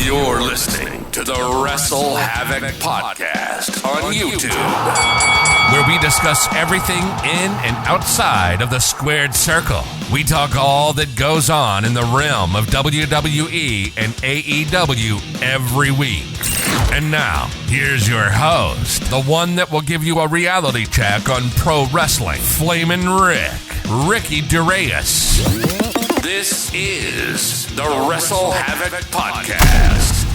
You're listening to the WrestleHavoc Podcast on YouTube, where we discuss everything in and outside of the squared circle. We talk all that goes on in the realm of WWE and AEW every week. And now, here's your host, the one that will give you a reality check on pro wrestling, Flamin' Ricky DeReyes. This is the WrestleHavoc Podcast.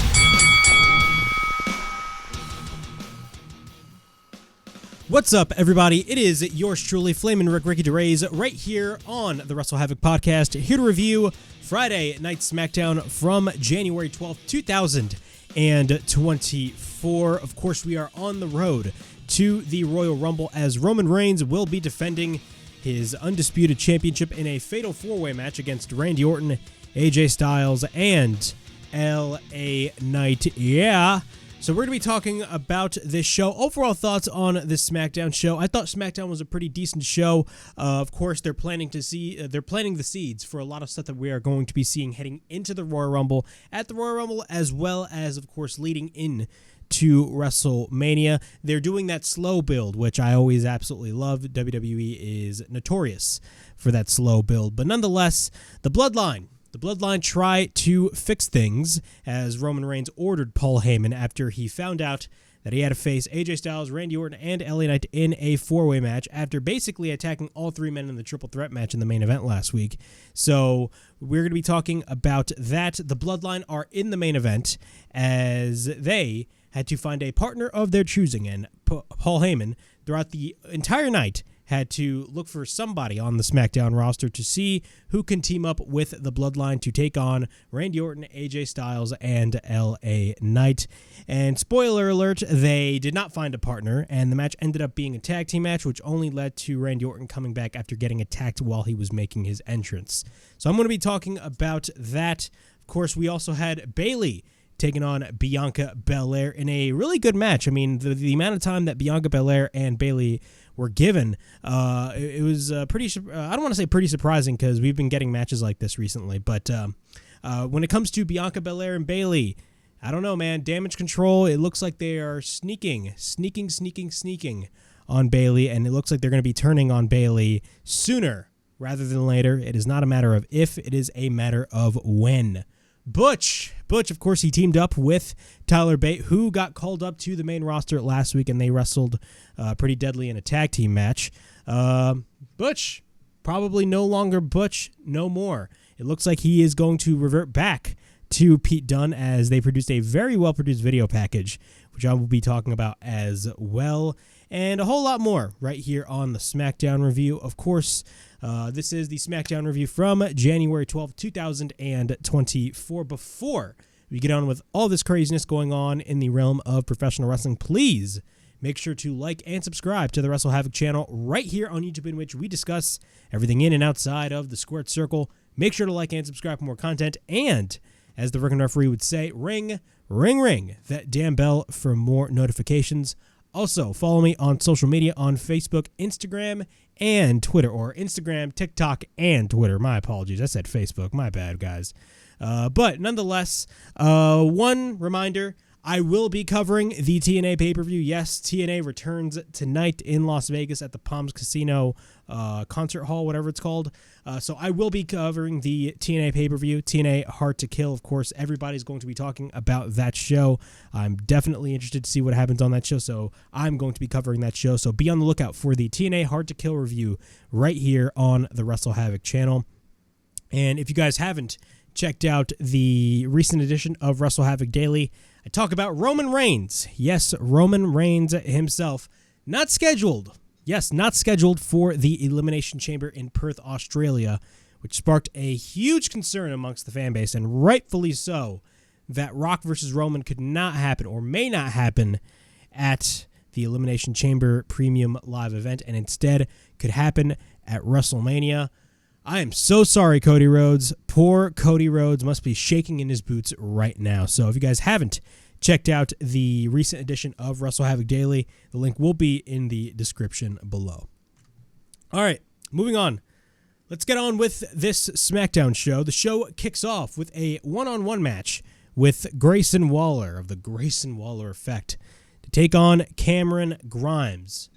What's up, everybody? It is yours truly, Flamin' Ricky DeReyes, right here on the WrestleHavoc Podcast, here to review Friday Night SmackDown from January 12th, 2024. Of course, we are on the road to the Royal Rumble as Roman Reigns will be defending his undisputed championship in a fatal four-way match against Randy Orton, AJ Styles, and LA Knight. Yeah. So we're going to be talking about this show. Overall thoughts on this SmackDown show. I thought SmackDown was a pretty decent show. Of course, they're planting the seeds for a lot of stuff that we are going to be seeing heading into the Royal Rumble, at the Royal Rumble, as well as, of course, leading in to WrestleMania. They're doing that slow build, which I always absolutely love. WWE is notorious for that slow build. But nonetheless, the Bloodline try to fix things as Roman Reigns ordered Paul Heyman after he found out that he had to face AJ Styles, Randy Orton, and LA Knight in a four-way match after basically attacking all three men in the triple threat match in the main event last week. So we're going to be talking about that. The Bloodline are in the main event as they had to find a partner of their choosing, and Paul Heyman, throughout the entire night, had to look for somebody on the SmackDown roster to see who can team up with the Bloodline to take on Randy Orton, AJ Styles, and LA Knight. And spoiler alert, they did not find a partner, and the match ended up being a tag team match, which only led to Randy Orton coming back after getting attacked while he was making his entrance. So I'm going to be talking about that. Of course, we also had Bayley taking on Bianca Belair in a really good match. I mean, the amount of time that Bianca Belair and Bayley were given, it was pretty, I don't want to say pretty surprising because we've been getting matches like this recently, but when it comes to Bianca Belair and Bayley, I don't know, man. Damage control, it looks like they are sneaking on Bayley, and it looks like they're going to be turning on Bayley sooner rather than later. It is not a matter of if, it is a matter of when. Butch, of course, he teamed up with Tyler Bate, who got called up to the main roster last week, and they wrestled pretty deadly in a tag team match. Butch, probably no longer Butch, no more. It looks like he is going to revert back to Pete Dunne as they produced a very well-produced video package, which I will be talking about as well, and a whole lot more right here on the SmackDown review. Of course, this is the SmackDown review from January 12th, 2024. Before we get on with all this craziness going on in the realm of professional wrestling, please make sure to like and subscribe to the WrestleHavoc channel right here on YouTube, in which we discuss everything in and outside of the squared circle. Make sure to like and subscribe for more content, and as the Rick referee would say, ring that damn bell for more notifications. Also, follow me on social media on Facebook, Instagram, and Twitter, or Instagram, TikTok, and Twitter. My apologies. I said Facebook. My bad, guys. But nonetheless, one reminder, I will be covering the TNA pay-per-view. Yes, TNA returns tonight in Las Vegas at the Palms Casino Concert Hall, whatever it's called. So I will be covering the TNA pay-per-view, TNA Hard to Kill. Of course, everybody's going to be talking about that show. I'm definitely interested to see what happens on that show, so I'm going to be covering that show. So be on the lookout for the TNA Hard to Kill review right here on the WrestleHavoc channel. And if you guys haven't checked out the recent edition of WrestleHavoc Daily, I talk about Roman Reigns. Yes, Roman Reigns himself. Not scheduled for the Elimination Chamber in Perth, Australia, which sparked a huge concern amongst the fan base, and rightfully so, that Rock versus Roman could not happen, or may not happen, at the Elimination Chamber Premium Live event, and instead could happen at WrestleMania. I am so sorry, Cody Rhodes. Poor Cody Rhodes must be shaking in his boots right now. So if you guys haven't checked out the recent edition of WrestleHavoc Daily, the link will be in the description below. All right, moving on. Let's get on with this SmackDown show. The show kicks off with a one-on-one match with Grayson Waller of the Grayson Waller Effect to take on Cameron Grimes.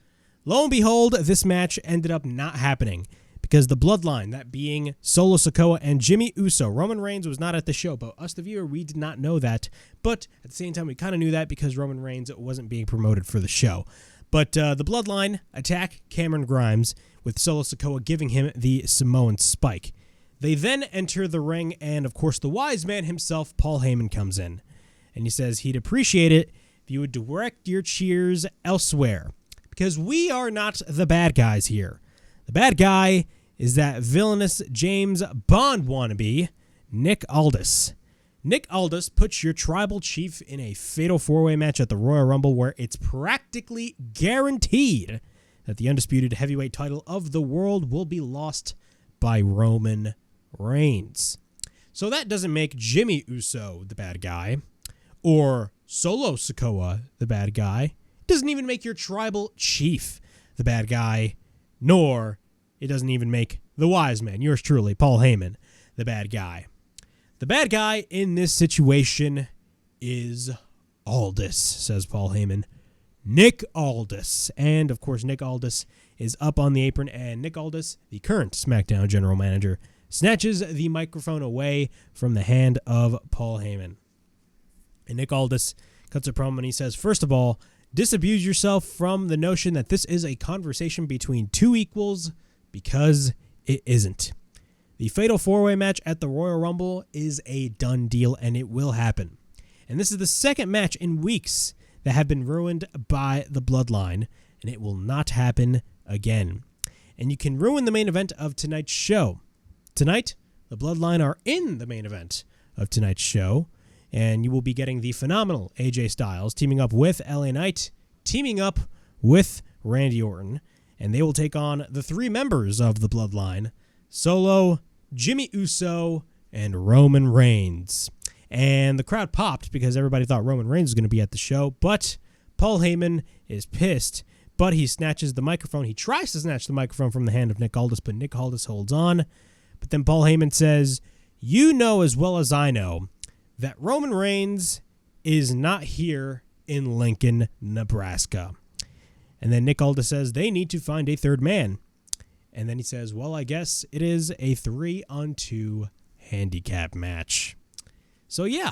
Lo and behold, this match ended up not happening because the Bloodline, that being Solo Sikoa and Jimmy Uso, Roman Reigns was not at the show, but us, the viewer, we did not know that. But at the same time, we kind of knew that because Roman Reigns wasn't being promoted for the show. But the Bloodline attack Cameron Grimes with Solo Sikoa giving him the Samoan spike. They then enter the ring, and of course the wise man himself, Paul Heyman, comes in. And he says he'd appreciate it if you would direct your cheers elsewhere, because we are not the bad guys here. The bad guy is that villainous James Bond wannabe, Nick Aldis. Nick Aldis puts your tribal chief in a fatal four-way match at the Royal Rumble where it's practically guaranteed that the undisputed heavyweight title of the world will be lost by Roman Reigns. So that doesn't make Jimmy Uso the bad guy or Solo Sikoa the bad guy. It doesn't even make your tribal chief the bad guy, nor it doesn't even make the wise man, yours truly, Paul Heyman, the bad guy. The bad guy in this situation is Aldis, says Paul Heyman. Nick Aldis. And, of course, Nick Aldis is up on the apron, and Nick Aldis, the current SmackDown general manager, snatches the microphone away from the hand of Paul Heyman. And Nick Aldis cuts a promo and he says, first of all, disabuse yourself from the notion that this is a conversation between two equals, because it isn't. The Fatal 4-Way match at the Royal Rumble is a done deal, and it will happen. And this is the second match in weeks that have been ruined by the Bloodline, and it will not happen again. And you can ruin the main event of tonight's show. Tonight, the Bloodline are in the main event of tonight's show, and you will be getting the phenomenal AJ Styles teaming up with LA Knight, teaming up with Randy Orton, and they will take on the three members of the Bloodline, Solo, Jimmy Uso, and Roman Reigns. And the crowd popped because everybody thought Roman Reigns was going to be at the show, but Paul Heyman is pissed, but he snatches the microphone. He tries to snatch the microphone from the hand of Nick Aldis, but Nick Aldis holds on. But then Paul Heyman says, you know as well as I know that Roman Reigns is not here in Lincoln, Nebraska. And then Nick Aldis says they need to find a third man. And then he says, well, I guess it is a 3-on-2 handicap match. So, yeah,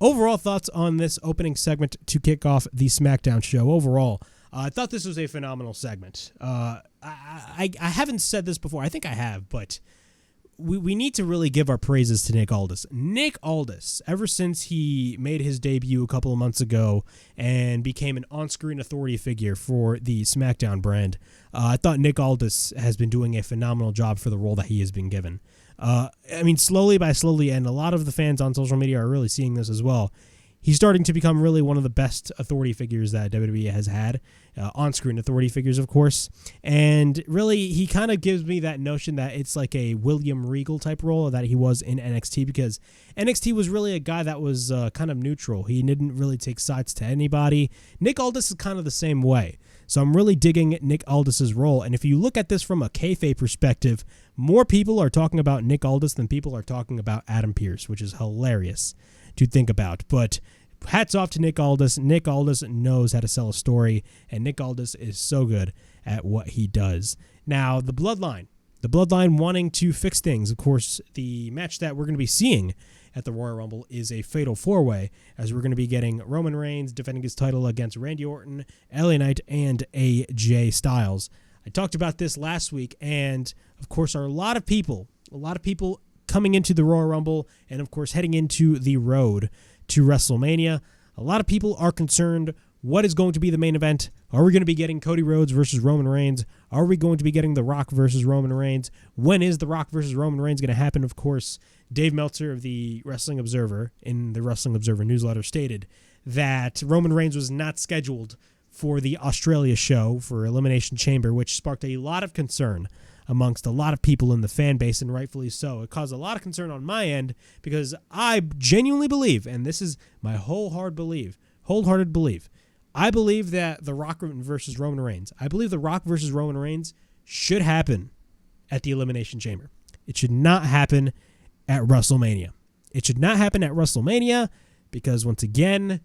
overall thoughts on this opening segment to kick off the SmackDown show. Overall, I thought this was a phenomenal segment. I haven't said this before. I think I have, but we need to really give our praises to Nick Aldis. Nick Aldis, ever since he made his debut a couple of months ago and became an on-screen authority figure for the SmackDown brand, I thought Nick Aldis has been doing a phenomenal job for the role that he has been given. Slowly by slowly, and a lot of the fans on social media are really seeing this as well, he's starting to become really one of the best authority figures that WWE has had, on-screen authority figures, of course. And really, he kind of gives me that notion that it's like a William Regal type role that he was in NXT, because NXT was really a guy that was kind of neutral. He didn't really take sides to anybody. Nick Aldis is kind of the same way. So I'm really digging Nick Aldis's role. And if you look at this from a kayfabe perspective, more people are talking about Nick Aldis than people are talking about Adam Pearce, which is hilarious to think about. But hats off to Nick Aldis. Nick Aldis knows how to sell a story, and Nick Aldis is so good at what he does. Now, the Bloodline wanting to fix things. Of course, the match that we're going to be seeing at the Royal Rumble is a fatal four-way, as we're going to be getting Roman Reigns defending his title against Randy Orton, LA Knight, and AJ Styles. I talked about this last week, and of course, are a lot of people coming into the Royal Rumble, and of course, heading into the road to WrestleMania. A lot of people are concerned, what is going to be the main event? Are we going to be getting Cody Rhodes versus Roman Reigns? Are we going to be getting The Rock versus Roman Reigns? When is The Rock versus Roman Reigns going to happen? Of course, Dave Meltzer of the Wrestling Observer in the Wrestling Observer newsletter stated that Roman Reigns was not scheduled for the Australia show for Elimination Chamber, which sparked a lot of concern amongst a lot of people in the fan base, and rightfully so. It caused a lot of concern on my end because I genuinely believe, and this is my wholehearted belief, I believe that The Rock versus Roman Reigns, should happen at the Elimination Chamber. It should not happen at WrestleMania. It should not happen at WrestleMania because, once again,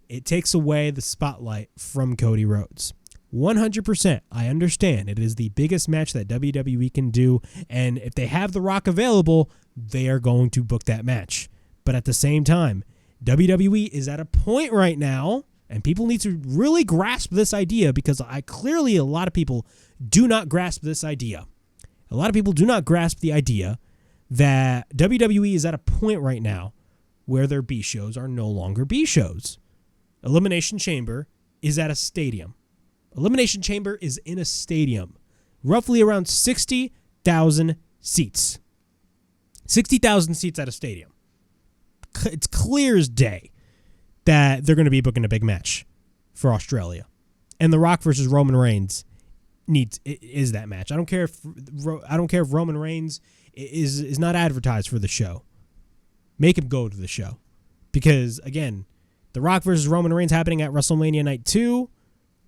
it takes away the spotlight from Cody Rhodes. 100%, I understand. It is the biggest match that WWE can do, and if they have The Rock available, they are going to book that match. But at the same time, WWE is at a point right now, and people need to really grasp this idea because clearly a lot of people do not grasp this idea. A lot of people do not grasp the idea that WWE is at a point right now where their B shows are no longer B shows. Elimination Chamber is at a stadium. Elimination Chamber is in a stadium. Roughly around 60,000 seats. 60,000 seats at a stadium. It's clear as day that they're going to be booking a big match for Australia. And The Rock versus Roman Reigns is that match. I don't care if Roman Reigns is not advertised for the show. Make him go to the show. Because, again, The Rock versus Roman Reigns happening at WrestleMania Night 2.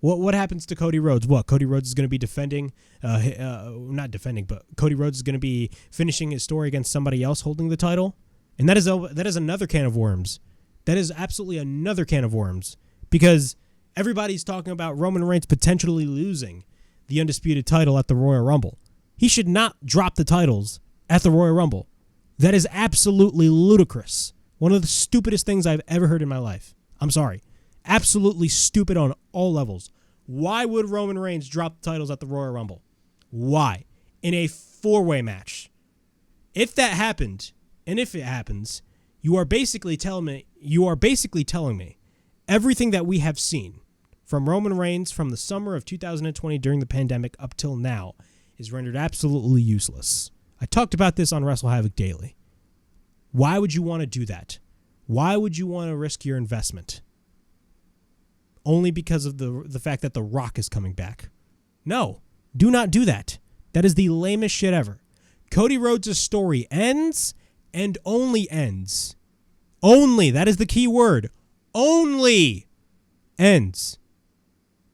What happens to Cody Rhodes? Cody Rhodes is going to be defending, not defending, but Cody Rhodes is going to be finishing his story against somebody else holding the title. And that is another can of worms. That is absolutely another can of worms. Because everybody's talking about Roman Reigns potentially losing the undisputed title at the Royal Rumble. He should not drop the titles at the Royal Rumble. That is absolutely ludicrous. One of the stupidest things I've ever heard in my life. I'm sorry. Absolutely stupid on all levels. Why would Roman Reigns drop the titles at the Royal Rumble? Why? In a 4-way match. If that happened, and if it happens, you are basically telling me everything that we have seen from Roman Reigns from the summer of 2020 during the pandemic up till now is rendered absolutely useless. I talked about this on WrestleHavoc Daily. Why would you want to do that? Why would you want to risk your investment? Only because of the fact that The Rock is coming back. No, do not do that. That is the lamest shit ever. Cody Rhodes' story ends and only ends. Only, that is the key word. Only ends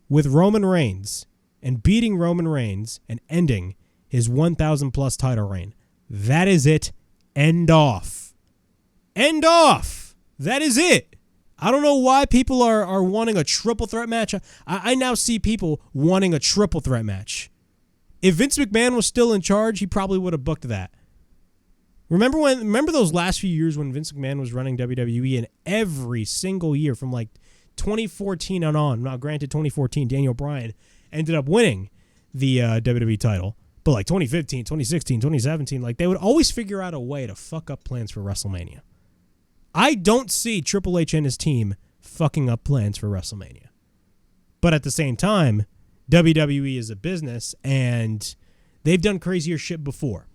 with Roman Reigns and beating Roman Reigns and ending his 1,000 plus title reign. That is it. End off. End off. That is it. I don't know why people are wanting a triple threat match. I now see people wanting a triple threat match. If Vince McMahon was still in charge, he probably would have booked that. Remember those last few years when Vince McMahon was running WWE, and every single year from like 2014 on. Now, granted, 2014, Daniel Bryan ended up winning the WWE title. But like 2015, 2016, 2017, like they would always figure out a way to fuck up plans for WrestleMania. I don't see Triple H and his team fucking up plans for WrestleMania. But at the same time, WWE is a business, and they've done crazier shit before.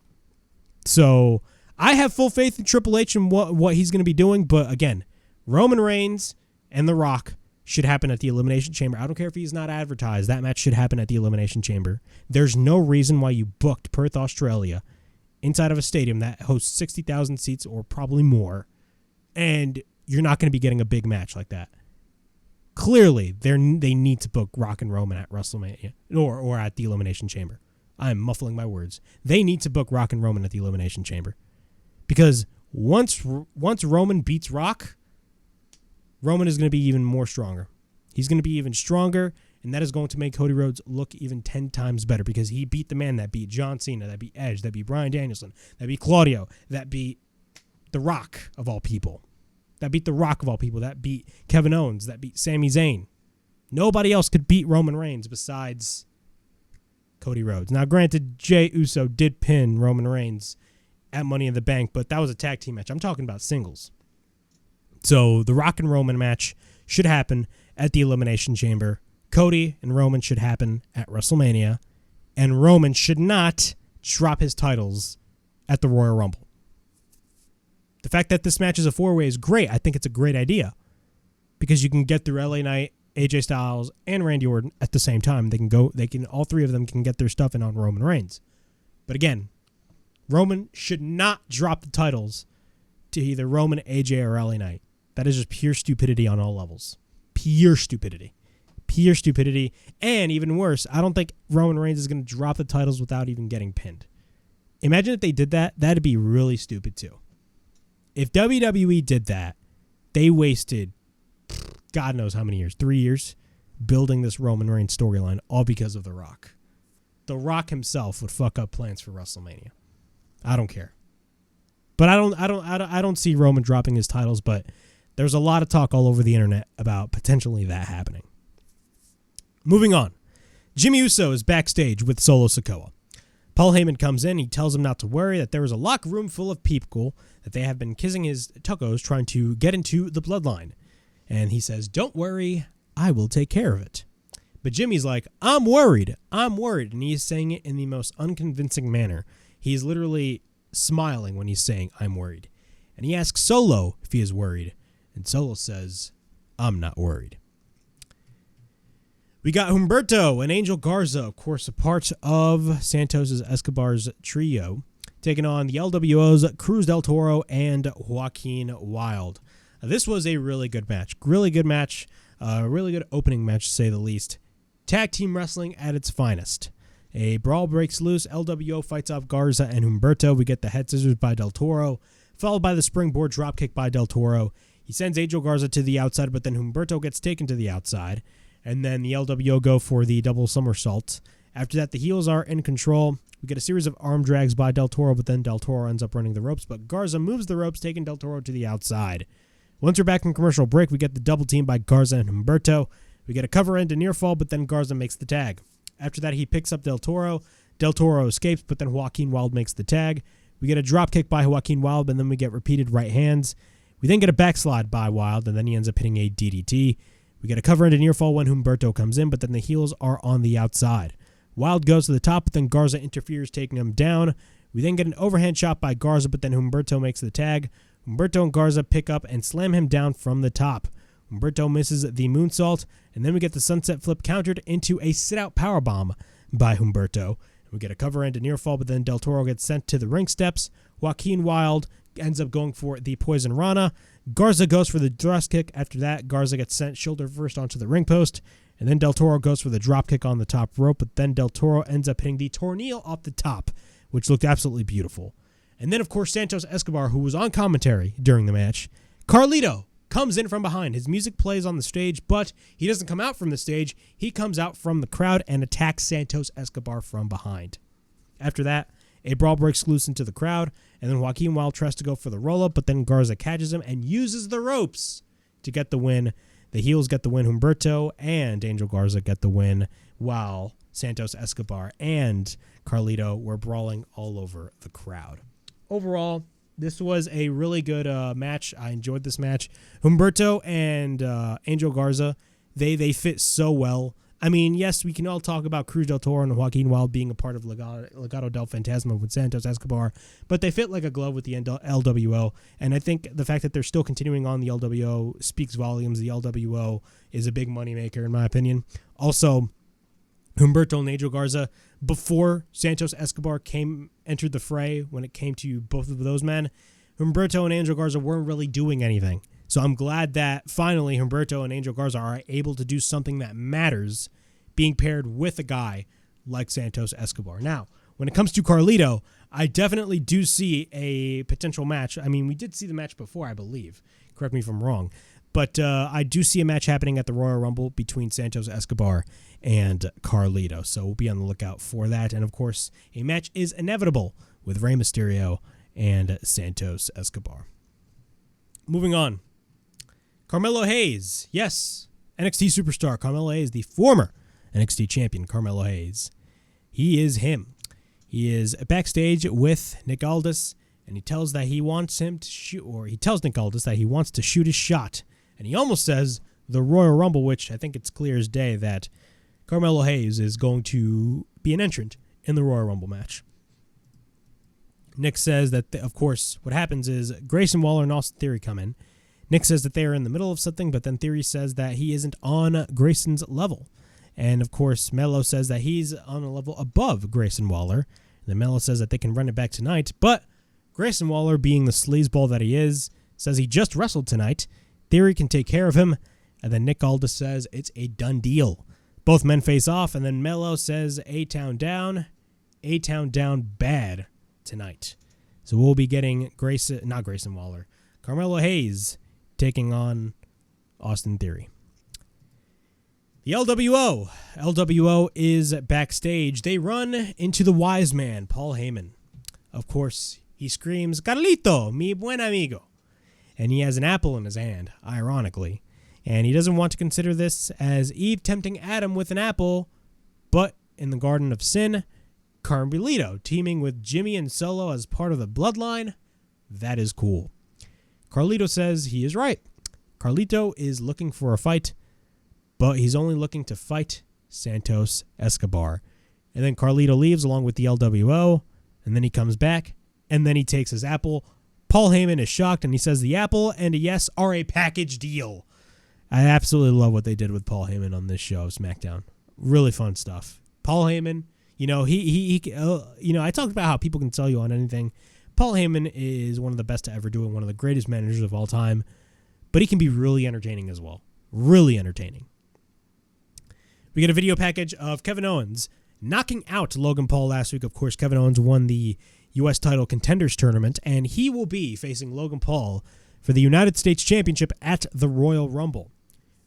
So I have full faith in Triple H and what he's going to be doing. But again, Roman Reigns and The Rock should happen at the Elimination Chamber. I don't care if he's not advertised. That match should happen at the Elimination Chamber. There's no reason why you booked Perth, Australia, inside of a stadium that hosts 60,000 seats or probably more, and you're not going to be getting a big match like that. Clearly, they need to book Rock and Roman at WrestleMania or at the Elimination Chamber. I'm muffling my words. They need to book Rock and Roman at the Elimination Chamber. Because once Roman beats Rock, Roman is going to be even more stronger. He's going to be even stronger, and that is going to make Cody Rhodes look even 10 times better because he beat the man that beat John Cena, that beat Edge, that beat Bryan Danielson, that beat Claudio, that beat The Rock of all people. That beat The Rock of all people. That beat Kevin Owens. That beat Sami Zayn. Nobody else could beat Roman Reigns besides Cody Rhodes. Now, granted, Jey Uso did pin Roman Reigns at Money in the Bank, but that was a tag team match. I'm talking about singles. So the Rock and Roman match should happen at the Elimination Chamber. Cody and Roman should happen at WrestleMania. And Roman should not drop his titles at the Royal Rumble. The fact that this match is a 4-way is great. I think it's a great idea. Because you can get through LA Knight, AJ Styles, and Randy Orton at the same time. All three of them can get their stuff in on Roman Reigns. But again, Roman should not drop the titles to either Roman, AJ, or LA Knight. That is just pure stupidity on all levels. Pure stupidity. Pure stupidity. And even worse, I don't think Roman Reigns is going to drop the titles without even getting pinned. Imagine if they did that. That'd be really stupid too. If WWE did that, they wasted God knows how many years, 3 years, building this Roman Reigns storyline, all because of The Rock. The Rock himself would fuck up plans for WrestleMania. I don't care. But I don't see Roman dropping his titles, but there's a lot of talk all over the internet about potentially that happening. Moving on. Jimmy Uso is backstage with Solo Sikoa. Paul Heyman comes in. He tells him not to worry, that there is a locker room full of people that they have been kissing his tuchos trying to get into the Bloodline. And he says, don't worry, I will take care of it. But Jimmy's like, I'm worried. And he is saying it in the most unconvincing manner. He's literally smiling when he's saying, I'm worried. And he asks Solo if he is worried. And Solo says, I'm not worried. We got Humberto and Angel Garza, of course, a part of Santos Escobar's trio, taking on the LWO's Cruz del Toro and Joaquin Wilde. This was a really good match. Really good match. Really good opening match, to say the least. Tag team wrestling at its finest. A brawl breaks loose. LWO fights off Garza and Humberto. We get the head scissors by Del Toro, followed by the springboard dropkick by Del Toro. He sends Angel Garza to the outside, but then Humberto gets taken to the outside. And then the LWO go for the double somersault. After that, the heels are in control. We get a series of arm drags by Del Toro, but then Del Toro ends up running the ropes. But Garza moves the ropes, taking Del Toro to the outside. Once we're back from commercial break, we get the double team by Garza and Humberto. We get a cover end to near fall, but then Garza makes the tag. After that, he picks up Del Toro. Del Toro escapes, but then Joaquin Wilde makes the tag. We get a drop kick by Joaquin Wilde, and then we get repeated right hands. We then get a backslide by Wilde, and then he ends up hitting a DDT. We get a cover into near fall when Humberto comes in, but then the heels are on the outside. Wilde goes to the top, but then Garza interferes, taking him down. We then get an overhand shot by Garza, but then Humberto makes the tag. Humberto and Garza pick up and slam him down from the top. Humberto misses the moonsault, and then we get the sunset flip countered into a sit-out powerbomb by Humberto. We get a cover into near fall, but then Del Toro gets sent to the ring steps. Joaquin Wilde ends up going for the Poison Rana. Garza goes for the thrust kick. After that, Garza gets sent shoulder first onto the ring post. And then Del Toro goes for the drop kick on the top rope. But then Del Toro ends up hitting the tornado off the top, which looked absolutely beautiful. And then, of course, Santos Escobar, who was on commentary during the match. Carlito comes in from behind. His music plays on the stage, but he doesn't come out from the stage. He comes out from the crowd and attacks Santos Escobar from behind. After that, a brawl breaks loose into the crowd, and then Joaquin Wilde tries to go for the roll-up, but then Garza catches him and uses the ropes to get the win. The heels get the win. Humberto and Angel Garza get the win, while Santos Escobar and Carlito were brawling all over the crowd. Overall, this was a really good match. I enjoyed this match. Humberto and Angel Garza, they fit so well. I mean, yes, we can all talk about Cruz del Toro and Joaquin Wilde being a part of Legado del Fantasma with Santos Escobar, but they fit like a glove with the LWO, and I think the fact that they're still continuing on the LWO speaks volumes. The LWO is a big moneymaker, in my opinion. Also, Humberto and Angel Garza, before Santos Escobar entered the fray, when it came to both of those men, Humberto and Angel Garza weren't really doing anything. So I'm glad that finally Humberto and Angel Garza are able to do something that matters, being paired with a guy like Santos Escobar. Now, when it comes to Carlito, I definitely do see a potential match. I mean, we did see the match before, I believe. Correct me if I'm wrong. But I do see a match happening at the Royal Rumble between Santos Escobar and Carlito. So we'll be on the lookout for that. And, of course, a match is inevitable with Rey Mysterio and Santos Escobar. Moving on. Carmelo Hayes. Yes, NXT superstar Carmelo Hayes, the former NXT champion Carmelo Hayes. He is him. He is backstage with Nick Aldis, and he tells that he wants him to shoot, or he tells Nick Aldis that he wants to shoot his shot. And he almost says the Royal Rumble, which I think it's clear as day that Carmelo Hayes is going to be an entrant in the Royal Rumble match. Nick says that, of course, what happens is Grayson Waller and Austin Theory come in. Nick says that they are in the middle of something, but then Theory says that he isn't on Grayson's level. And, of course, Melo says that he's on a level above Grayson Waller. And then Melo says that they can run it back tonight. But Grayson Waller, being the sleazeball that he is, says he just wrestled tonight. Theory can take care of him. And then Nick Aldis says it's a done deal. Both men face off, and then Melo says A-Town down bad tonight. So we'll be getting not Grayson Waller. Carmelo Hayes taking on Austin Theory. The LWO. LWO is backstage. They run into the wise man, Paul Heyman. Of course, he screams, "Carlito, mi buen amigo." And he has an apple in his hand, ironically. And he doesn't want to consider this as Eve tempting Adam with an apple, but in the Garden of Sin, Carmelito teaming with Jimmy and Solo as part of the Bloodline. That is cool. Carlito says he is right. Carlito is looking for a fight, but he's only looking to fight Santos Escobar. And then Carlito leaves along with the LWO, and then he comes back, and then he takes his apple. Paul Heyman is shocked, and he says the apple and a yes are a package deal. I absolutely love what they did with Paul Heyman on this show, SmackDown. Really fun stuff. Paul Heyman, I talked about how people can sell you on anything. Paul Heyman is one of the best to ever do it, one of the greatest managers of all time, but he can be really entertaining as well. Really entertaining. We get a video package of Kevin Owens knocking out Logan Paul last week. Of course, Kevin Owens won the U.S. title contenders tournament, and he will be facing Logan Paul for the United States Championship at the Royal Rumble.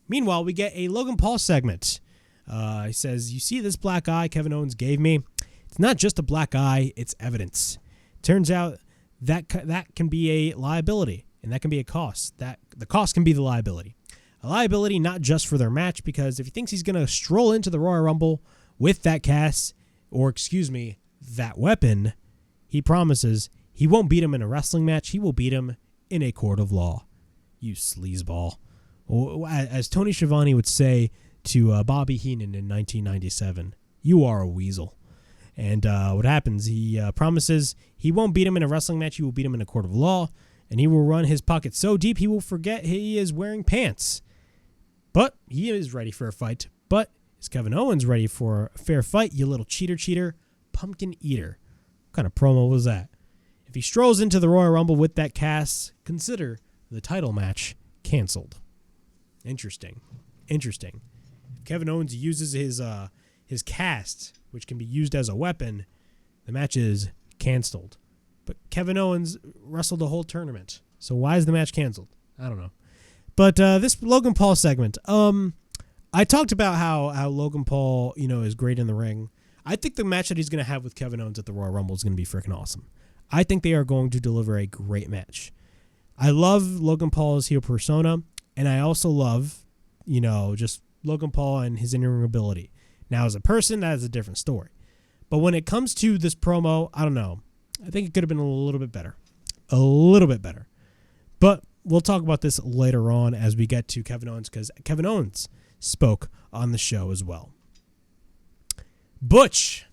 Meanwhile, we get a Logan Paul segment. He says, "You see this black eye Kevin Owens gave me? It's not just a black eye, it's evidence. Turns out that can be a liability, and that can be a cost. The cost can be the liability. A liability not just for their match, because if he thinks he's going to stroll into the Royal Rumble with that that weapon, he promises he won't beat him in a wrestling match. He will beat him in a court of law. You sleazeball." As Tony Schiavone would say to Bobby Heenan in 1997, "You are a weasel." And what happens, he promises he won't beat him in a wrestling match. He will beat him in a court of law, and he will run his pocket so deep he will forget he is wearing pants. But he is ready for a fight. But is Kevin Owens ready for a fair fight? You little cheater, pumpkin eater. What kind of promo was that? If he strolls into the Royal Rumble with that cast, consider the title match canceled. Interesting. If Kevin Owens uses his cast, which can be used as a weapon, the match is canceled. But Kevin Owens wrestled the whole tournament, so why is the match canceled? I don't know. But this Logan Paul segment, I talked about how Logan Paul, is great in the ring. I think the match that he's going to have with Kevin Owens at the Royal Rumble is going to be freaking awesome. I think they are going to deliver a great match. I love Logan Paul's heel persona, and I also love, just Logan Paul and his in-ring ability. Now, as a person, that is a different story. But when it comes to this promo, I don't know. I think it could have been a little bit better. But we'll talk about this later on as we get to Kevin Owens, because Kevin Owens spoke on the show as well. Butch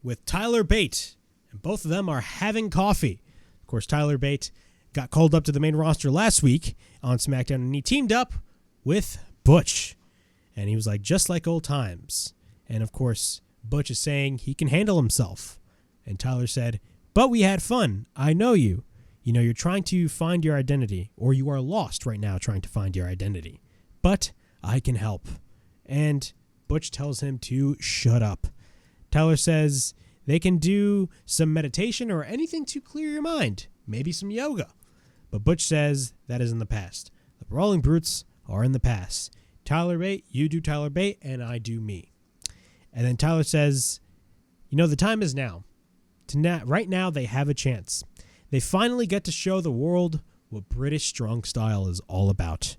with Tyler Bate, and both of them are having coffee. Of course, Tyler Bate got called up to the main roster last week on SmackDown, and he teamed up with Butch. And he was like, just like old times. And of course, Butch is saying he can handle himself. And Tyler said, "But we had fun. I know you. You're trying to find your identity, or you are lost right now trying to find your identity. But I can help." And Butch tells him to shut up. Tyler says they can do some meditation or anything to clear your mind. Maybe some yoga. But Butch says that is in the past. The Brawling Brutes are in the past. Tyler Bate, you do Tyler Bate, and I do me. And then Tyler says, the time is now. Right now, they have a chance. They finally get to show the world what British strong style is all about.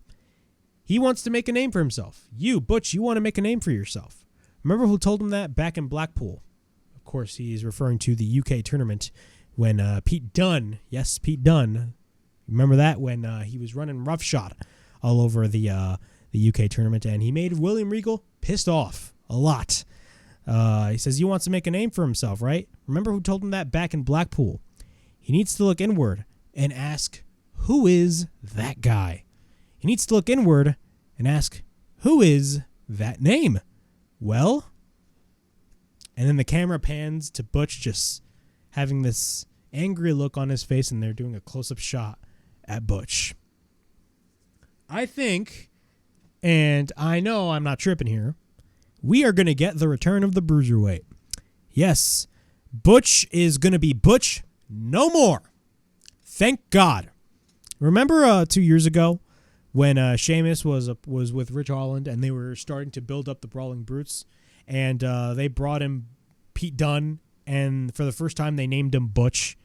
He wants to make a name for himself. You, Butch, you want to make a name for yourself. Remember who told him that back in Blackpool? Of course, he's referring to the UK tournament when Pete Dunne, yes, Pete Dunne, remember that when he was running roughshod all over the UK tournament, and he made William Regal pissed off a lot. He says he wants to make a name for himself, right? Remember who told him that back in Blackpool? He needs to look inward and ask, who is that guy? He needs to look inward and ask, who is that name? Well, and then the camera pans to Butch just having this angry look on his face, and they're doing a close-up shot at Butch. I think, and I know I'm not tripping here, we are going to get the return of the Bruiserweight. Yes, Butch is going to be Butch no more. Thank God. Remember 2 years ago when Sheamus was with Rich Holland and they were starting to build up the Brawling Brutes, and they brought in Pete Dunne, and for the first time they named him Butch.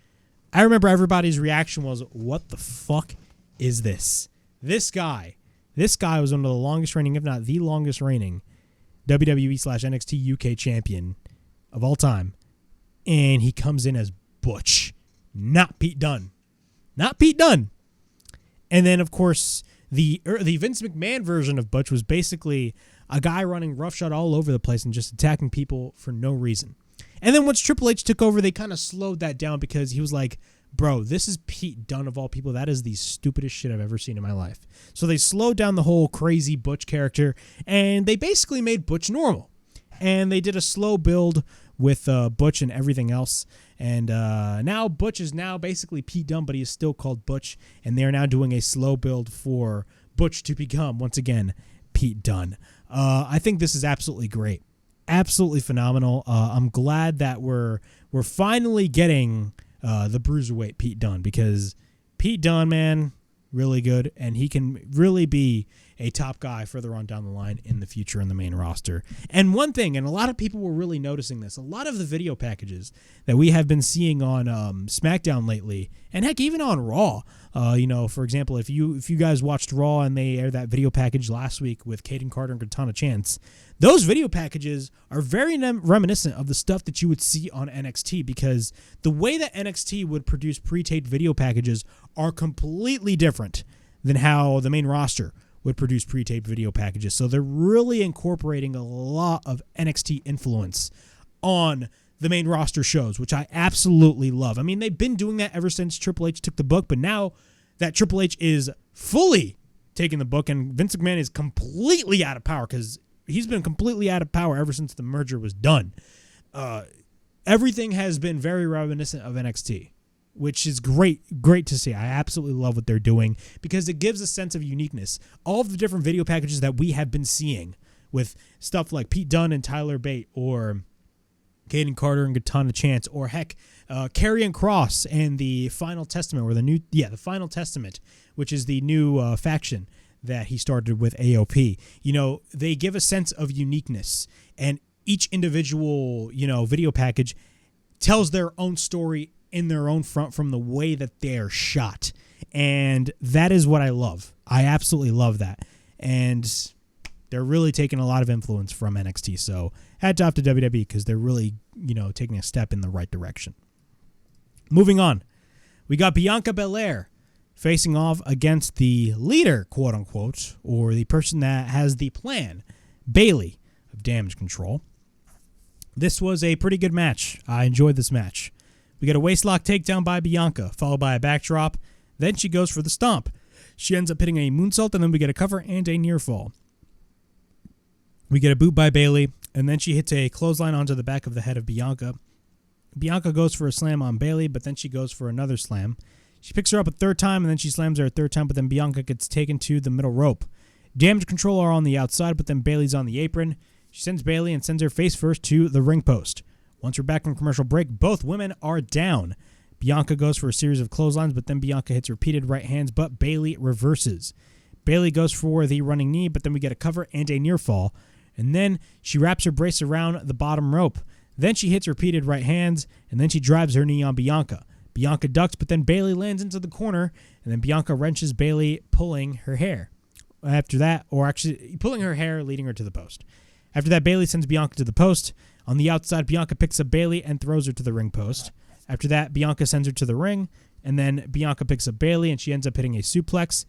I remember everybody's reaction was, what the fuck is this? This guy was one of the longest reigning, if not the longest reigning, WWE/NXT UK champion of all time. And he comes in as Butch, not Pete Dunne. Not Pete Dunne. And then, of course, the Vince McMahon version of Butch was basically a guy running roughshod all over the place and just attacking people for no reason. And then once Triple H took over, they kind of slowed that down because he was like, bro, this is Pete Dunne of all people. That is the stupidest shit I've ever seen in my life. So they slowed down the whole crazy Butch character, and they basically made Butch normal. And they did a slow build with Butch and everything else. And now Butch is now basically Pete Dunne, but he is still called Butch. And they're now doing a slow build for Butch to become, once again, Pete Dunne. I think this is absolutely great. Absolutely phenomenal. I'm glad that we're finally getting the Bruiserweight Pete Dunne, because Pete Dunne, man, really good, and he can really be a top guy further on down the line in the future in the main roster. And one thing, and a lot of people were really noticing this, a lot of the video packages that we have been seeing on SmackDown lately, and heck, even on Raw, for example, if you guys watched Raw and they aired that video package last week with Kaden Carter and Katana Chance, those video packages are very reminiscent of the stuff that you would see on NXT, because the way that NXT would produce pre-taped video packages are completely different than how the main roster would produce pre-taped video packages. So they're really incorporating a lot of NXT influence on the main roster shows, which I absolutely love. I mean, they've been doing that ever since Triple H took the book, but now that Triple H is fully taking the book and Vince McMahon is completely out of power, because he's been completely out of power ever since the merger was done. Everything has been very reminiscent of NXT, which is great to see. I absolutely love what they're doing, because it gives a sense of uniqueness. All of the different video packages that we have been seeing with stuff like Pete Dunne and Tyler Bate, or Kaden Carter and Katana Chance, or heck, Karrion Kross and the Final Testament, or the Final Testament, which is the new faction that he started with AOP. They give a sense of uniqueness, and each individual, video package tells their own story in their own front from the way that they're shot. And that is what I love. I absolutely love that. And they're really taking a lot of influence from NXT. So hats off to WWE, because they're really, taking a step in the right direction. Moving on, we got Bianca Belair facing off against the leader, quote unquote, or the person that has the plan, Bayley of Damage Control. This was a pretty good match. I enjoyed this match. We get a waistlock takedown by Bianca, followed by a backdrop. Then she goes for the stomp. She ends up hitting a moonsault, and then we get a cover and a near fall. We get a boot by Bayley, and then she hits a clothesline onto the back of the head of Bianca. Bianca goes for a slam on Bayley, but then she goes for another slam. She picks her up a third time, and then she slams her a third time, but then Bianca gets taken to the middle rope. Damage Control are on the outside, but then Bayley's on the apron. She sends Bayley and sends her face first to the ring post. Once we're back from commercial break, both women are down. Bianca goes for a series of clotheslines, but then Bianca hits repeated right hands, but Bayley reverses. Bayley goes for the running knee, but then we get a cover and a near fall. And then she wraps her brace around the bottom rope. Then she hits repeated right hands, and then she drives her knee on Bianca. Bianca ducks, but then Bayley lands into the corner, and then Bianca wrenches Bayley, pulling her hair. After that, or actually pulling her hair, leading her to the post. After that, Bayley sends Bianca to the post. On the outside, Bianca picks up Bayley and throws her to the ring post. After that, Bianca sends her to the ring, and then Bianca picks up Bayley, and she ends up hitting a suplex.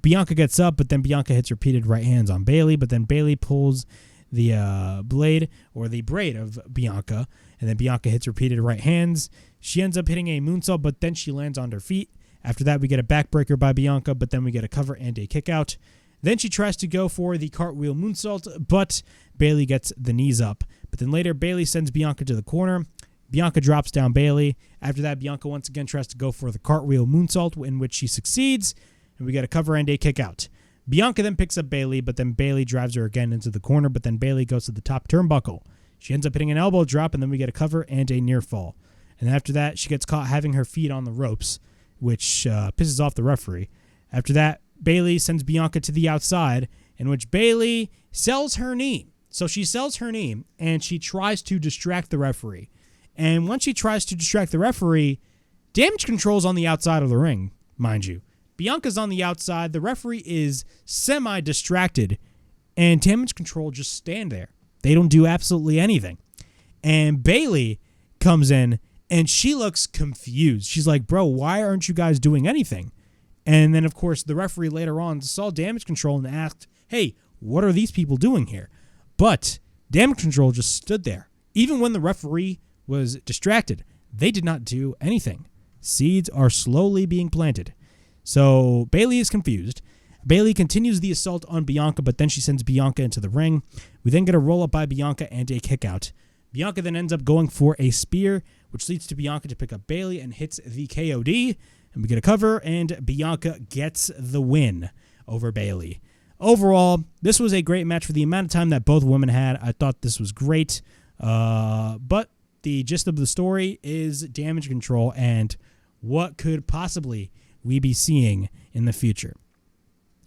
Bianca gets up, but then Bianca hits repeated right hands on Bayley, but then Bayley pulls the blade or the braid of Bianca, and then Bianca hits repeated right hands. She ends up hitting a moonsault, but then she lands on her feet. After that, we get a backbreaker by Bianca, but then we get a cover and a kick out. Then she tries to go for the cartwheel moonsault, but Bayley gets the knees up. But then later, Bayley sends Bianca to the corner. Bianca drops down Bayley. After that, Bianca once again tries to go for the cartwheel moonsault, in which she succeeds, and we get a cover and a kick out. Bianca then picks up Bayley, but then Bayley drives her again into the corner, but then Bayley goes to the top turnbuckle. She ends up hitting an elbow drop, and then we get a cover and a near fall. And after that, she gets caught having her feet on the ropes, which pisses off the referee. After that, Bayley sends Bianca to the outside, in which Bayley sells her knee. So she sells her knee, and she tries to distract the referee. And once she tries to distract the referee, Damage Control's on the outside of the ring, mind you. Bianca's on the outside. The referee is semi-distracted, and Damage Control just stand there. They don't do absolutely anything. And Bayley comes in, and she looks confused. She's like, bro, why aren't you guys doing anything? And then, of course, the referee later on saw Damage Control and asked, hey, what are these people doing here? But Damage Control just stood there. Even when the referee was distracted, they did not do anything. Seeds are slowly being planted. So Bayley is confused. Bayley continues the assault on Bianca, but then she sends Bianca into the ring. We then get a roll-up by Bianca and a kick-out. Bianca then ends up going for a spear, which leads to Bianca to pick up Bayley and hits the KOD. And we get a cover, and Bianca gets the win over Bayley. Overall, this was a great match for the amount of time that both women had. I thought this was great. But the gist of the story is Damage Control and what could possibly we be seeing in the future.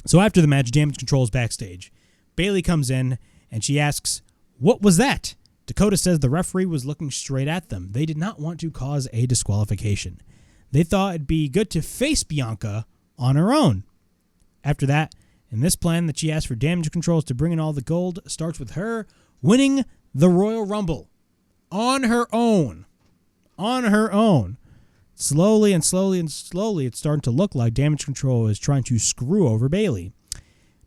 So after the match, Damage Control is backstage. Bayley comes in, and she asks, what was that? Dakota says the referee was looking straight at them. They did not want to cause a disqualification. They thought it'd be good to face Bianca on her own. After that, and this plan that she asked for Damage Control to bring in all the gold starts with her winning the Royal Rumble on her own. On her own. Slowly, it's starting to look like Damage Control is trying to screw over Bayley.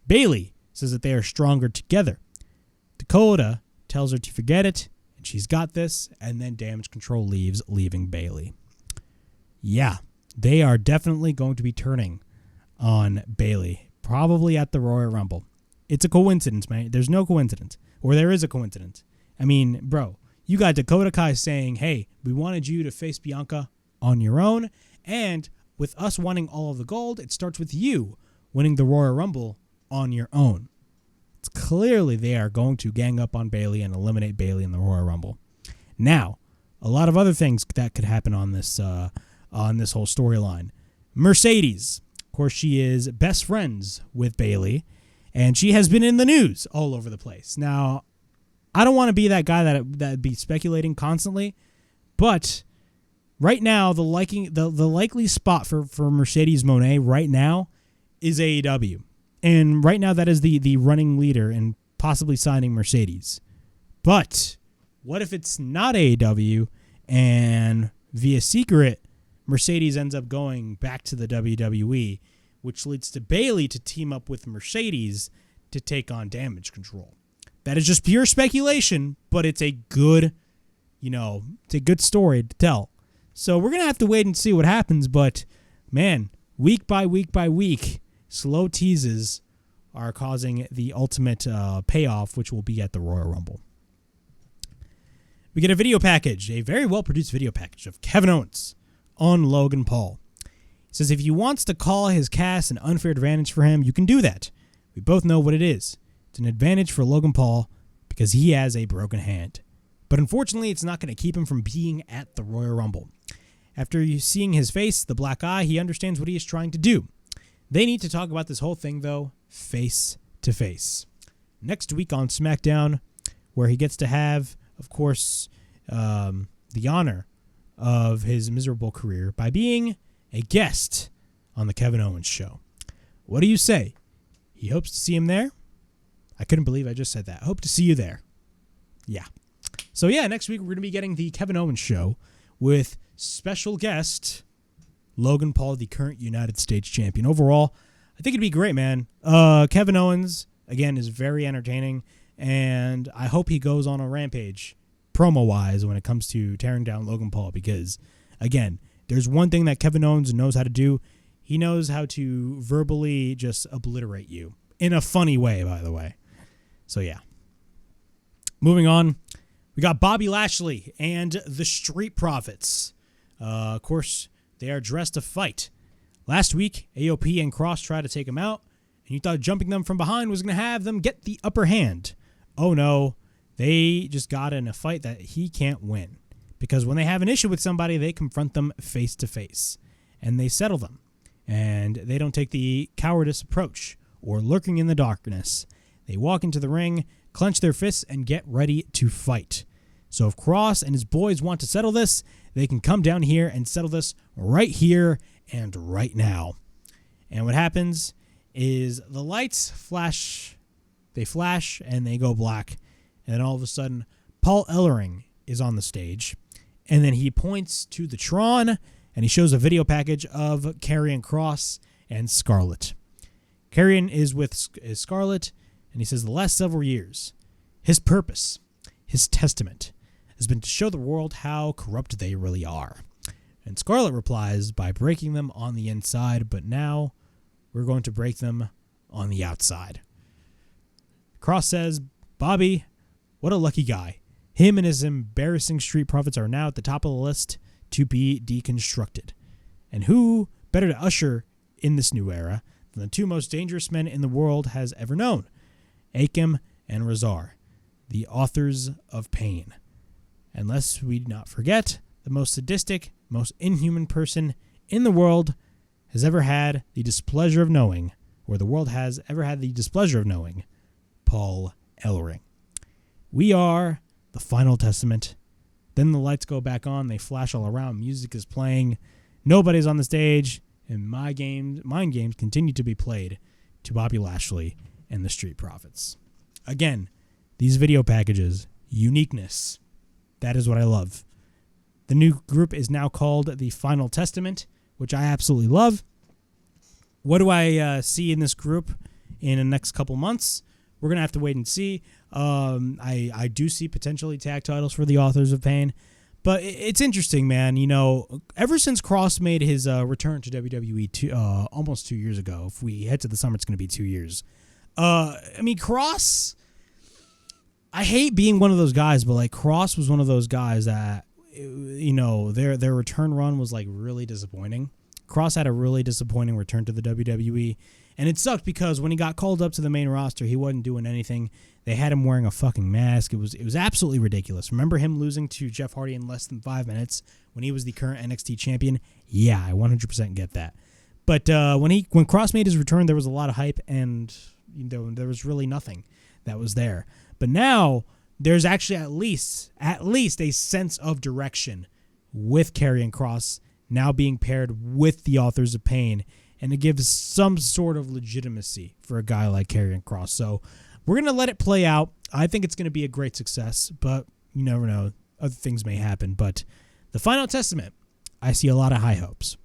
Bayley says that they are stronger together. Dakota tells her to forget it, and she's got this, and then Damage Control leaves, leaving Bayley. Yeah, they are definitely going to be turning on Bayley, probably at the Royal Rumble. It's a coincidence, man. There's no coincidence. Or there is a coincidence. I mean, bro, you got Dakota Kai saying, hey, we wanted you to face Bianca on your own, and with us wanting all of the gold, it starts with you winning the Royal Rumble on your own. It's clearly they are going to gang up on Bayley and eliminate Bayley in the Royal Rumble. Now, a lot of other things that could happen on this whole storyline. Mercedes, of course, she is best friends with Bayley, and she has been in the news all over the place. Now, I don't want to be that guy that'd be speculating constantly, but right now the likely spot for Mercedes Moné right now is AEW. And right now that is the running leader in possibly signing Mercedes. But what if it's not AEW and via secret Mercedes ends up going back to the WWE, which leads to Bayley to team up with Mercedes to take on Damage Control? That is just pure speculation, but it's a good, it's a good story to tell. So we're going to have to wait and see what happens, but man, week by week by week, slow teases are causing the ultimate payoff, which will be at the Royal Rumble. We get a video package, a very well-produced video package of Kevin Owens on Logan Paul. He says if he wants to call his cast an unfair advantage for him, you can do that. We both know what it is. It's an advantage for Logan Paul because he has a broken hand. But unfortunately, it's not going to keep him from being at the Royal Rumble. After seeing his face, the black eye, he understands what he is trying to do. They need to talk about this whole thing, though, face to face. Next week on SmackDown, where he gets to have, of course, the honor of his miserable career by being a guest on the Kevin Owens show. What do you say? He hopes to see him there? I couldn't believe I just said that. Hope to see you there. Yeah. So yeah, next week we're going to be getting the Kevin Owens show with special guest Logan Paul, the current United States champion. Overall, I think it'd be great, man. Kevin Owens, again, is very entertaining, and I hope he goes on a rampage promo-wise when it comes to tearing down Logan Paul because, again, there's one thing that Kevin Owens knows how to do. He knows how to verbally just obliterate you in a funny way, by the way. So, yeah. Moving on, we got Bobby Lashley and the Street Profits. Of course, they are dressed to fight. Last week, AOP and Cross tried to take him out, and you thought jumping them from behind was going to have them get the upper hand. Oh, no. They just got in a fight that he can't win. Because when they have an issue with somebody, they confront them face to face. And they settle them. and they don't take the cowardice approach or lurking in the darkness. They walk into the ring, clench their fists, and get ready to fight. So if Cross and his boys want to settle this, they can come down here and settle this right here and right now. And what happens is the lights flash, and they go black. And then all of a sudden, Paul Ellering is on the stage. And then he points to the Tron, and he shows a video package of Karrion Kross and Scarlett. Karrion is with Scarlett, and he says the last several years, his purpose, his testament, has been to show the world how corrupt they really are. And Scarlett replies by breaking them on the inside, but now we're going to break them on the outside. Kross says, Bobby, what a lucky guy. Him and his embarrassing Street Profits are now at the top of the list to be deconstructed. And who better to usher in this new era than the two most dangerous men in the world has ever known, Akam and Razar, the authors of pain. And lest we not forget, the most sadistic, most inhuman person in the world has ever had the displeasure of knowing, or the world has ever had the displeasure of knowing, Paul Ellering. We are the final testament. Then the lights go back on. They flash all around. Music is playing. Nobody's on the stage. And mind games continue to be played to Bobby Lashley and the Street Profits. Again, these video packages, uniqueness. That is what I love. The new group is now called the Final Testament, which I absolutely love. What do I see in this group in the next couple months? We're going to have to wait and see. I do see potentially tag titles for the Authors of Pain. But it's interesting, man. You know, ever since Kross made his return to WWE almost 2 years ago, if we head to the summer, it's going to be 2 years. Kross, I hate being one of those guys, but like Kross was one of those guys that, you know, their return run was like really disappointing. Kross had a really disappointing return to the WWE. And it sucked because when he got called up to the main roster, he wasn't doing anything. They had him wearing a fucking mask. It was absolutely ridiculous. Remember him losing to Jeff Hardy in less than 5 minutes when he was the current NXT champion? Yeah, I 100% get that. But when Kross made his return, there was a lot of hype, and there was really nothing that was there. But now there's actually at least a sense of direction with Karrion Kross now being paired with the Authors of Pain. And it gives some sort of legitimacy for a guy like Karrion Kross. So we're going to let it play out. I think it's going to be a great success, but you never know. Other things may happen. But the Final Testament, I see a lot of high hopes.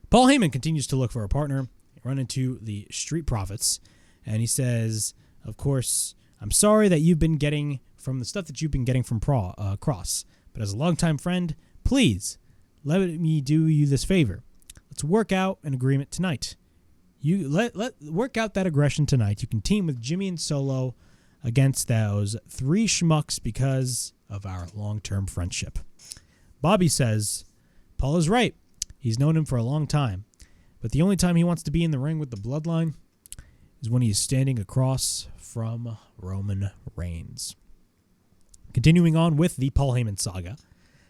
Paul Heyman continues to look for a partner. Run into the Street Profits. And he says, of course, I'm sorry that you've been getting from the stuff that you've been getting from Kross. But as a longtime friend, please let me do you this favor. Let's work out an agreement tonight. You let work out that aggression tonight. You can team with Jimmy and Solo against those three schmucks because of our long-term friendship. Bobby says, Paul is right. He's known him for a long time. But the only time he wants to be in the ring with the Bloodline is when he is standing across from Roman Reigns. Continuing on with the Paul Heyman saga.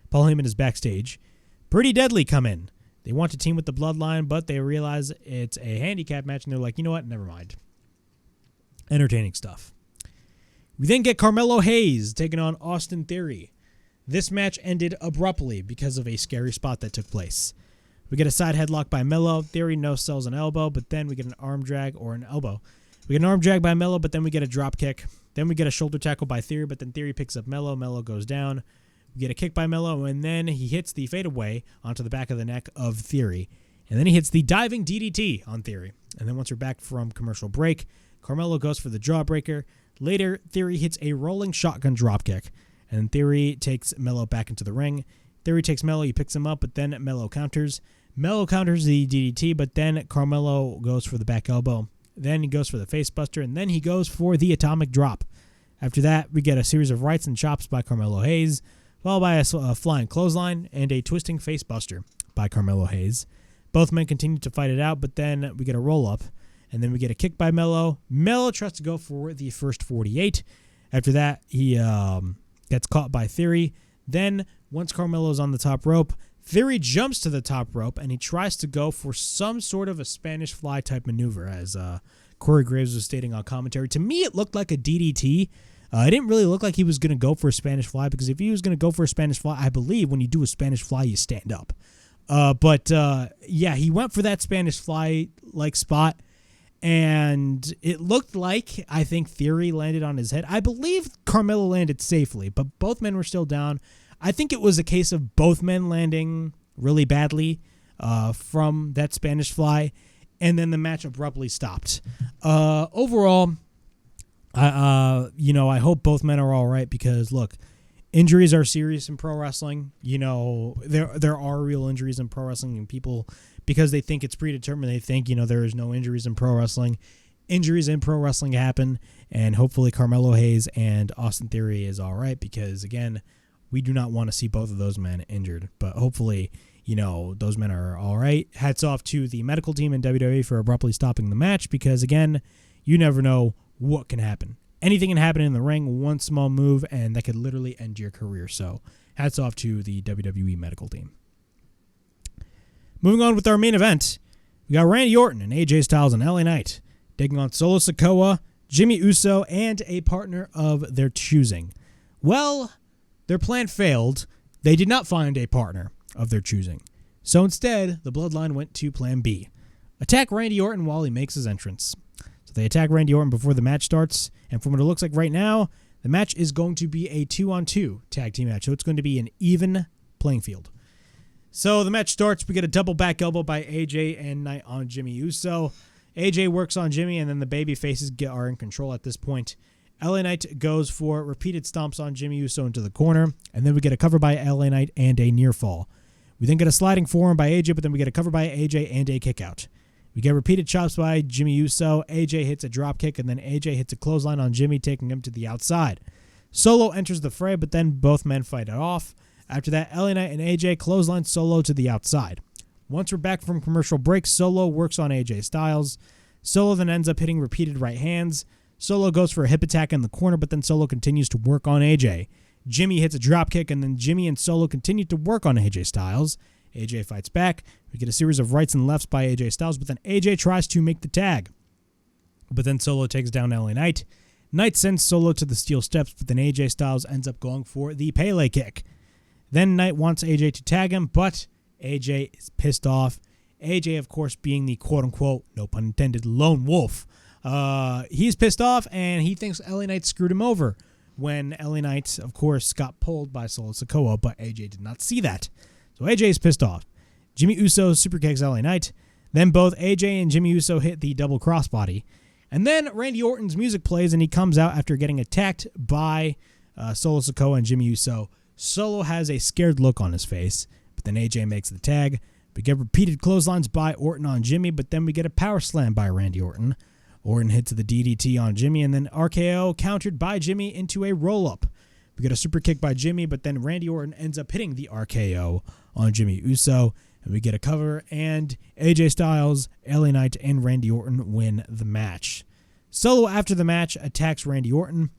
Paul Heyman is backstage. Pretty Deadly come in. They want to team with the Bloodline, but they realize it's a handicap match, and they're like, you know what? Never mind. Entertaining stuff. We then get Carmelo Hayes taking on Austin Theory. This match ended abruptly because of a scary spot that took place. We get a side headlock by Melo. Theory no-sells an elbow, but then we get an arm drag or an elbow. We get an arm drag by Melo, but then we get a drop kick. Then we get a shoulder tackle by Theory, but then Theory picks up Melo. Melo goes down. We get a kick by Melo, and then he hits the fadeaway onto the back of the neck of Theory. And then he hits the diving DDT on Theory. And then once we're back from commercial break, Carmelo goes for the jawbreaker. Later, Theory hits a rolling shotgun dropkick. And Theory takes Melo back into the ring. Theory takes Melo, he picks him up, but then Melo counters. Melo counters the DDT, but then Carmelo goes for the back elbow. Then he goes for the face buster, and then he goes for the atomic drop. After that, we get a series of rights and chops by Carmelo Hayes, followed by a flying clothesline and a twisting face buster by Carmelo Hayes. Both men continue to fight it out, but then we get a roll-up, and then we get a kick by Melo. Melo tries to go for the first 48. After that, he gets caught by Theory. Then, once Carmelo's on the top rope, Theory jumps to the top rope, and he tries to go for some sort of a Spanish fly type maneuver, as Corey Graves was stating on commentary. To me, it looked like a DDT. It didn't really look like he was going to go for a Spanish fly, because if he was going to go for a Spanish fly, I believe when you do a Spanish fly, you stand up. But he went for that Spanish fly-like spot, and it looked like, I think, Theory landed on his head. I believe Carmelo landed safely, but both men were still down. I think it was a case of both men landing really badly from that Spanish fly, and then the match abruptly stopped. Overall, I hope both men are all right, because, look, injuries are serious in pro wrestling. There are real injuries in pro wrestling, and people, because they think it's predetermined, they think, there is no injuries in pro wrestling. Injuries in pro wrestling happen, and hopefully Carmelo Hayes and Austin Theory is all right, because, again, we do not want to see both of those men injured. But hopefully, those men are all right. Hats off to the medical team in WWE for abruptly stopping the match, because, again, you never know what can happen. Anything can happen in the ring, one small move, and that could literally end your career. So hats off to the WWE medical team. Moving on with our main event, we got Randy Orton and AJ Styles and LA Knight taking on Solo Sikoa, Jimmy Uso, and a partner of their choosing. Well, their plan failed. They did not find a partner of their choosing. So instead, the Bloodline went to plan B. Attack Randy Orton while he makes his entrance. So they attack Randy Orton before the match starts, and from what it looks like right now, the match is going to be a 2-on-2 tag team match. So it's going to be an even playing field. So the match starts. We get a double back elbow by AJ and Knight on Jimmy Uso. AJ works on Jimmy, and then the baby faces are in control at this point. LA Knight goes for repeated stomps on Jimmy Uso into the corner, and then we get a cover by LA Knight and a near fall. We then get a sliding forearm by AJ, but then we get a cover by AJ and a kick out. We get repeated chops by Jimmy Uso. AJ hits a drop kick, and then AJ hits a clothesline on Jimmy, taking him to the outside. Solo enters the fray, but then both men fight it off. After that, LA Knight and AJ clothesline Solo to the outside. Once we're back from commercial break, Solo works on AJ Styles. Solo then ends up hitting repeated right hands. Solo goes for a hip attack in the corner, but then Solo continues to work on AJ. Jimmy hits a drop kick, and then Jimmy and Solo continue to work on AJ Styles. AJ fights back. We get a series of rights and lefts by AJ Styles, but then AJ tries to make the tag. But then Solo takes down LA Knight. Knight sends Solo to the steel steps, but then AJ Styles ends up going for the Pele kick. Then Knight wants AJ to tag him, but AJ is pissed off. AJ, of course, being the quote-unquote, no pun intended, lone wolf. He's pissed off, and he thinks LA Knight screwed him over when LA Knight, of course, got pulled by Solo Sikoa, but AJ did not see that. So AJ is pissed off. Jimmy Uso super kicks LA Knight. Then both AJ and Jimmy Uso hit the double crossbody. And then Randy Orton's music plays, and he comes out after getting attacked by Solo Sikoa and Jimmy Uso. Solo has a scared look on his face, but then AJ makes the tag. We get repeated clotheslines by Orton on Jimmy, but then we get a power slam by Randy Orton. Orton hits the DDT on Jimmy, and then RKO countered by Jimmy into a roll-up. We get a super kick by Jimmy, but then Randy Orton ends up hitting the RKO on Jimmy Uso, and we get a cover, and AJ Styles, LA Knight, and Randy Orton win the match. Solo, after the match, attacks Randy Orton.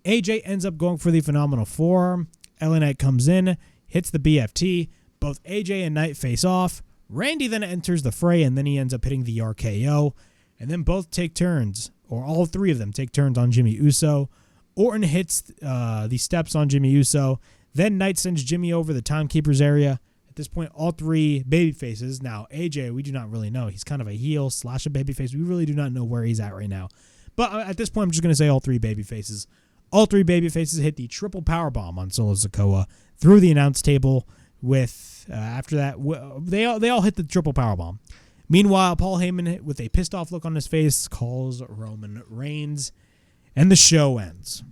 AJ ends up going for the phenomenal forearm. LA Knight comes in, hits the BFT. Both AJ and Knight face off. Randy then enters the fray, and then he ends up hitting the RKO. And then both take turns, or all three of them take turns on Jimmy Uso. Orton hits the steps on Jimmy Uso. Then Knight sends Jimmy over the timekeeper's area. At this point, all three babyfaces. Now, AJ, we do not really know. He's kind of a heel / a babyface. We really do not know where he's at right now. But at this point, I'm just going to say all three babyfaces. All three babyfaces hit the triple powerbomb on Solo Sikoa through the announce table. With after that, they all hit the triple powerbomb. Meanwhile, Paul Heyman, with a pissed off look on his face, calls Roman Reigns, and the show ends.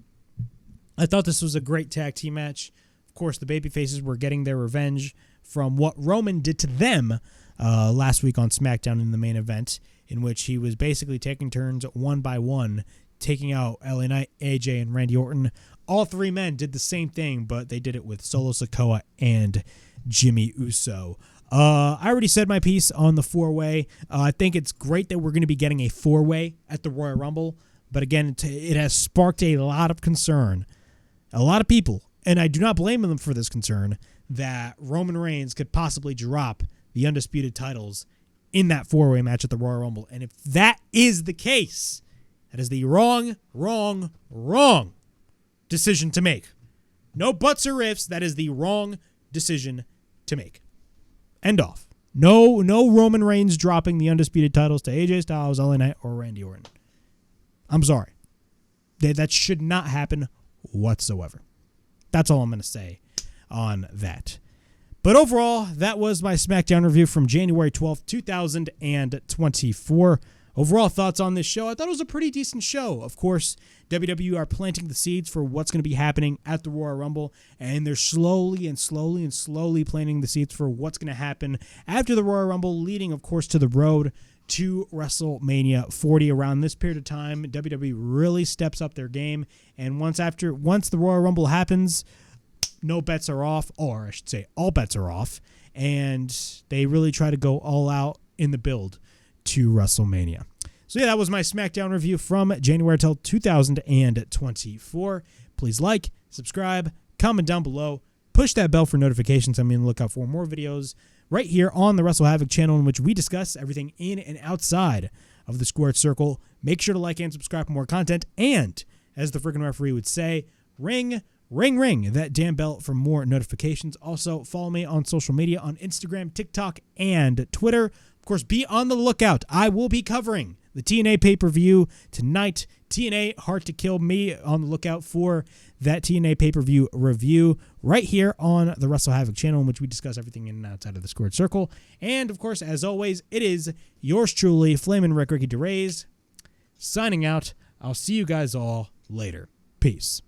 I thought this was a great tag team match. Of course, the babyfaces were getting their revenge from what Roman did to them last week on SmackDown in the main event, in which he was basically taking turns one by one, taking out LA Knight, AJ, and Randy Orton. All three men did the same thing, but they did it with Solo Sikoa and Jimmy Uso. I already said my piece on the four-way. I think it's great that we're going to be getting a four-way at the Royal Rumble, but again, it has sparked a lot of concern. A lot of people, and I do not blame them for this concern, that Roman Reigns could possibly drop the undisputed titles in that four-way match at the Royal Rumble. And if that is the case, that is the wrong decision to make. No buts or ifs. That is the wrong decision to make. End off. No Roman Reigns dropping the undisputed titles to AJ Styles, LA Knight, or Randy Orton. I'm sorry. That should not happen whatsoever. That's all I'm going to say on that. But overall, that was my SmackDown review from January 12th, 2024. Overall thoughts on this show, I thought it was a pretty decent show. Of course, WWE are planting the seeds for what's going to be happening at the Royal Rumble, and they're slowly planting the seeds for what's going to happen after the Royal Rumble, leading, of course, to the road to WrestleMania 40. Around this period of time, WWE really steps up their game, and once the Royal Rumble happens, no bets are off, or I should say all bets are off, and they really try to go all out in the build to WrestleMania. So yeah, that was my SmackDown review from January till 2024. Please like, subscribe, comment down below, push that bell for notifications. I'm on the lookout for more videos right here on the WrestleHavoc channel in which we discuss everything in and outside of the squared circle. Make sure to like and subscribe for more content. And as the freaking referee would say, ring that damn bell for more notifications. Also, follow me on social media on Instagram, TikTok, and Twitter. Of course, be on the lookout. I will be covering the TNA pay-per-view tonight. TNA Hard to Kill. Me on the lookout for that TNA pay-per-view review right here on the WrestleHavoc channel, in which we discuss everything in and outside of the squared circle. And, of course, as always, it is yours truly, Flamin' Ricky DeRays, signing out. I'll see you guys all later. Peace.